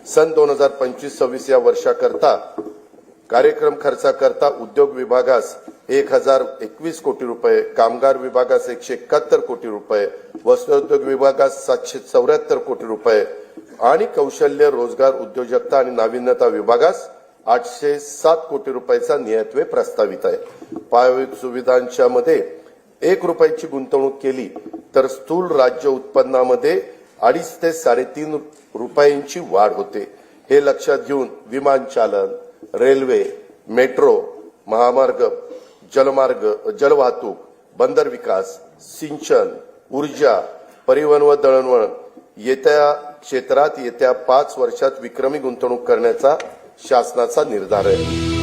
सन 2025-26 या वर्षाकरता कार्यक्रम खर्चाकरता उद्योग विभागास 1021 कोटी रुपये, कामगार विभागास 171 कोटी रुपये, वस्त्रोद्योग विभागास 774 कोटी रुपये आणि कौशल्य रोजगार उद्योजकता आणि नाविन्यता विभागास 807 कोटी रुपयाचा नियतव्यय प्रस्तावित आहे. पायाभूत सुविधांच्या मध्ये 1 रुपयाची गुंतवणूक केली तर स्थूल राज्य उत्पन्नामध्ये 2.5 ते 3.5 रुपयांची वाढ होते. हे लक्षात घेऊन विमानचालन, रेल्वे, मेट्रो, महामार्ग, जलमार्ग, जलवाहतूक, बंदर विकास, सिंचन, ऊर्जा, परिवहन व दळणवळण येत्या क्षेत्रात येत्या 5 वर्षात विक्रमी गुंतवणूक करण्याचा शासनाचा निर्धार आहे.